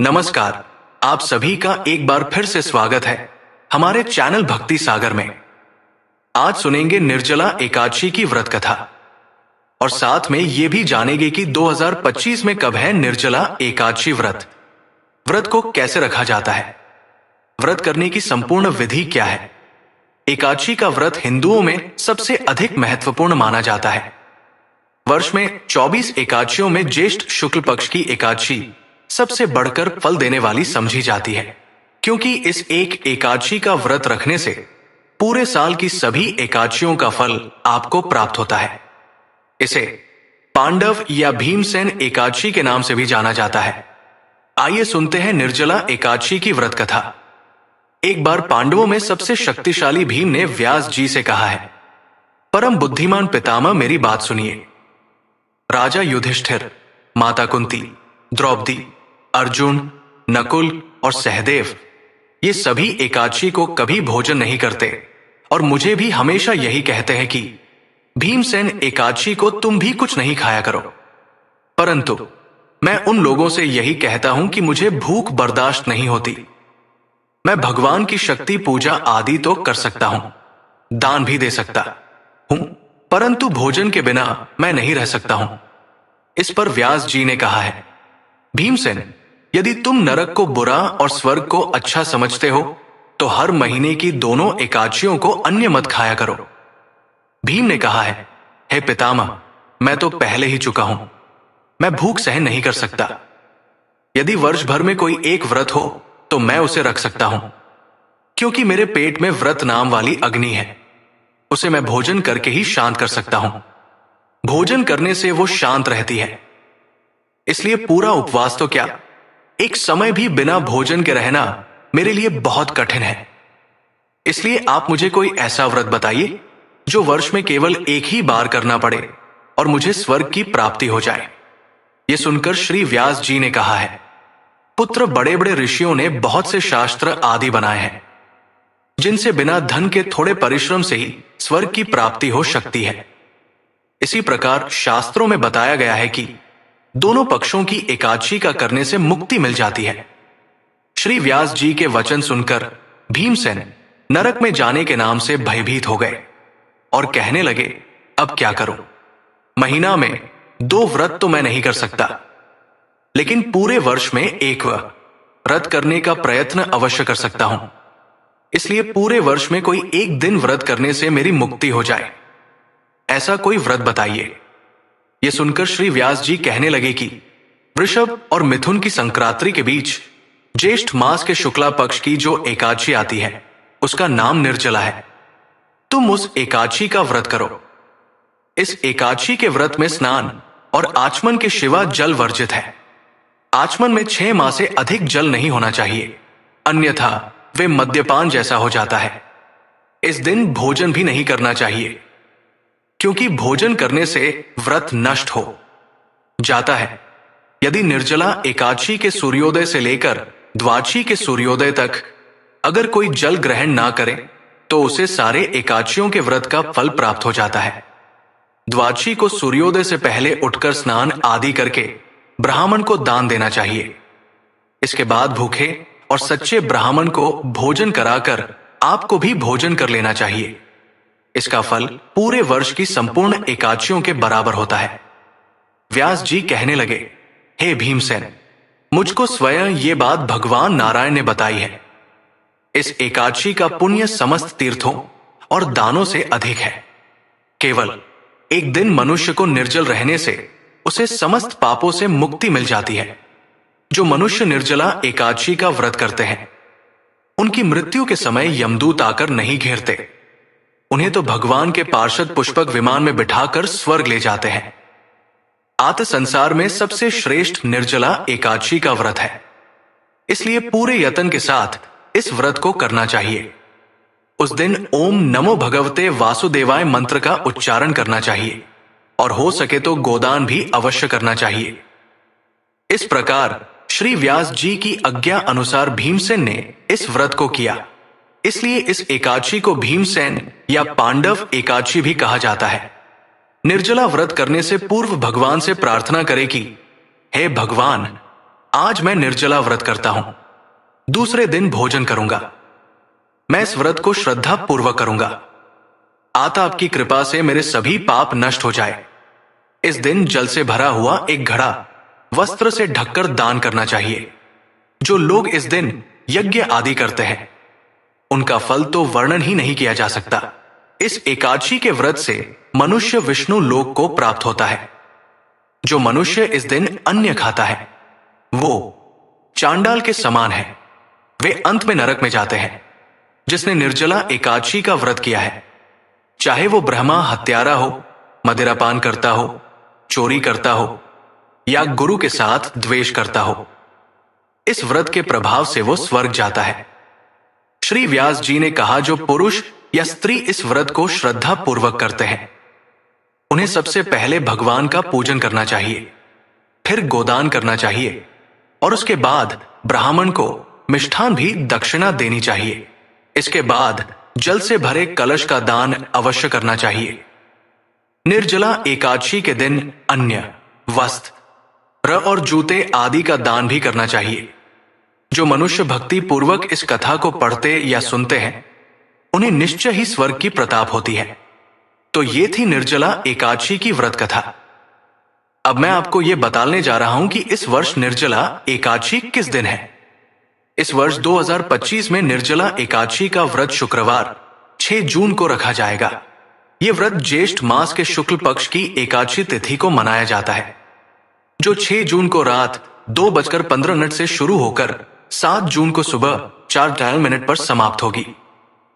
नमस्कार। आप सभी का एक बार फिर से स्वागत है हमारे चैनल भक्ति सागर में। आज सुनेंगे निर्जला एकादशी की व्रत कथा और साथ में ये भी जानेंगे कि 2025 में कब है निर्जला एकादशी व्रत। व्रत को कैसे रखा जाता है, व्रत करने की संपूर्ण विधि क्या है। एकादशी का व्रत हिंदुओं में सबसे अधिक महत्वपूर्ण माना जाता है। वर्ष में 24 एकादशियों में ज्येष्ठ शुक्ल पक्ष की एकादशी सबसे बढ़कर फल देने वाली समझी जाती है, क्योंकि इस एक एकादशी का व्रत रखने से पूरे साल की सभी एकादशियों का फल आपको प्राप्त होता है। इसे पांडव या भीमसेन एकादशी के नाम से भी जाना जाता है। आइए सुनते हैं निर्जला एकादशी की व्रत कथा। एक बार पांडवों में सबसे शक्तिशाली भीम ने व्यास जी से कहा है, परम बुद्धिमान पितामह मेरी बात सुनिए। राजा युधिष्ठिर, माता कुंती, द्रौपदी, अर्जुन, नकुल और सहदेव ये सभी एकादशी को कभी भोजन नहीं करते और मुझे भी हमेशा यही कहते हैं कि भीमसेन एकादशी को तुम भी कुछ नहीं खाया करो। परंतु मैं उन लोगों से यही कहता हूं कि मुझे भूख बर्दाश्त नहीं होती। मैं भगवान की शक्ति पूजा आदि तो कर सकता हूं, दान भी दे सकता हूं, परंतु भोजन के बिना मैं नहीं रह सकता हूं। इस पर व्यास जी ने कहा है, भीमसेन, यदि तुम नरक को बुरा और स्वर्ग को अच्छा समझते हो तो हर महीने की दोनों एकादशियों को अन्न मत खाया करो। भीम ने कहा है, हे पितामह, मैं तो पहले ही चुका हूं, मैं भूख सहन नहीं कर सकता। यदि वर्ष भर में कोई एक व्रत हो तो मैं उसे रख सकता हूं, क्योंकि मेरे पेट में व्रत नाम वाली अग्नि है। उसे मैं भोजन करके ही शांत कर सकता हूं। भोजन करने से वो शांत रहती है। इसलिए पूरा उपवास तो क्या, एक समय भी बिना भोजन के रहना मेरे लिए बहुत कठिन है। इसलिए आप मुझे कोई ऐसा व्रत बताइए जो वर्ष में केवल एक ही बार करना पड़े और मुझे स्वर्ग की प्राप्ति हो जाए। यह सुनकर श्री व्यास जी ने कहा है, पुत्र, बड़े बड़े ऋषियों ने बहुत से शास्त्र आदि बनाए हैं जिनसे बिना धन के थोड़े परिश्रम से ही स्वर्ग की प्राप्ति हो सकती है। इसी प्रकार शास्त्रों में बताया गया है कि दोनों पक्षों की एकादशी का करने से मुक्ति मिल जाती है। श्री व्यास जी के वचन सुनकर भीमसेन नरक में जाने के नाम से भयभीत हो गए और कहने लगे, अब क्या करूं? महीना में 2 व्रत तो मैं नहीं कर सकता, लेकिन पूरे वर्ष में एक व्रत करने का प्रयत्न अवश्य कर सकता हूं। इसलिए पूरे वर्ष में कोई एक दिन व्रत करने से मेरी मुक्ति हो जाए, ऐसा कोई व्रत बताइए। यह सुनकर श्री व्यास जी कहने लगे कि वृषभ और मिथुन की संक्रांति के बीच ज्येष्ठ मास के शुक्ला पक्ष की जो एकादशी आती है उसका नाम निर्जला है। तुम उस एकादशी का व्रत करो। इस एकादशी के व्रत में स्नान और आचमन के सिवा जल वर्जित है। आचमन में 6 माह से अधिक जल नहीं होना चाहिए, अन्यथा वे मद्यपान जैसा हो जाता है। इस दिन भोजन भी नहीं करना चाहिए, क्योंकि भोजन करने से व्रत नष्ट हो जाता है। यदि निर्जला एकादशी के सूर्योदय से लेकर द्वादशी के सूर्योदय तक अगर कोई जल ग्रहण ना करे तो उसे सारे एकादशियों के व्रत का फल प्राप्त हो जाता है। द्वादशी को सूर्योदय से पहले उठकर स्नान आदि करके ब्राह्मण को दान देना चाहिए। इसके बाद भूखे और सच्चे ब्राह्मण को भोजन कराकर आपको भी भोजन कर लेना चाहिए। इसका फल पूरे वर्ष की संपूर्ण एकादशियों के बराबर होता है। व्यास जी कहने लगे, हे भीमसेन, मुझको स्वयं ये बात भगवान नारायण ने बताई है। इस एकादशी का पुण्य समस्त तीर्थों और दानों से अधिक है। केवल एक दिन मनुष्य को निर्जल रहने से उसे समस्त पापों से मुक्ति मिल जाती है। जो मनुष्य निर्जला एकादशी का व्रत करते हैं उनकी मृत्यु के समय यमदूत आकर नहीं घेरते, उन्हें तो भगवान के पार्षद पुष्पक विमान में बिठाकर स्वर्ग ले जाते हैं। आत संसार में सबसे श्रेष्ठ निर्जला एकादशी का व्रत है। इसलिए पूरे यत्न के साथ इस व्रत को करना चाहिए। उस दिन ओम नमो भगवते वासुदेवाय मंत्र का उच्चारण करना चाहिए और हो सके तो गोदान भी अवश्य करना चाहिए। इस प्रकार श्री व्यास जी की आज्ञा अनुसार भीमसेन ने इस व्रत को किया। इसलिए इस एकादशी को भीमसेन या पांडव एकादशी भी कहा जाता है। निर्जला व्रत करने से पूर्व भगवान से प्रार्थना करें कि हे भगवान, आज मैं निर्जला व्रत करता हूं। दूसरे दिन भोजन करूंगा। मैं इस व्रत को श्रद्धा पूर्वक करूंगा। आता आपकी कृपा से मेरे सभी पाप नष्ट हो जाए। इस दिन जल से भरा हुआ एक घड़ा वस्त्र से ढककर दान करना चाहिए। जो लोग इस दिन यज्ञ आदि करते हैं उनका फल तो वर्णन ही नहीं किया जा सकता। इस एकादशी के व्रत से मनुष्य विष्णु लोक को प्राप्त होता है। जो मनुष्य इस दिन अन्न खाता है वो चांडाल के समान है। वे अंत में नरक में जाते हैं। जिसने निर्जला एकादशी का व्रत किया है, चाहे वो ब्रह्मा हत्यारा हो, मदिरापान करता हो, चोरी करता हो या गुरु के साथ द्वेष करता हो, इस व्रत के प्रभाव से वो स्वर्ग जाता है। श्री व्यास जी ने कहा, जो पुरुष या स्त्री इस व्रत को श्रद्धा पूर्वक करते हैं उन्हें सबसे पहले भगवान का पूजन करना चाहिए, फिर गोदान करना चाहिए और उसके बाद ब्राह्मण को मिष्ठान भी दक्षिणा देनी चाहिए। इसके बाद जल से भरे कलश का दान अवश्य करना चाहिए। निर्जला एकादशी के दिन अन्न, वस्त्र और जूते आदि का दान भी करना चाहिए। जो मनुष्य भक्ति पूर्वक इस कथा को पढ़ते या सुनते हैं उन्हें निश्चय ही स्वर्ग की प्रताप होती है। तो ये थी निर्जला एकादशी की व्रत कथा। अब मैं आपको यह बताने जा रहा हूं कि इस वर्ष निर्जला एकादशी किस दिन है। इस वर्ष 2025 में निर्जला एकादशी का व्रत शुक्रवार 6 जून को रखा जाएगा। यह व्रत ज्येष्ठ मास के शुक्ल पक्ष की एकादशी तिथि को मनाया जाता है, जो 6 जून को रात 2:15 से शुरू होकर 7 जून को सुबह 4:02 पर समाप्त होगी।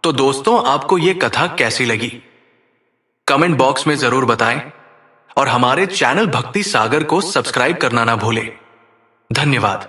तो दोस्तों, आपको यह कथा कैसी लगी कमेंट बॉक्स में जरूर बताएं और हमारे चैनल भक्ति सागर को सब्सक्राइब करना ना भूलें। धन्यवाद।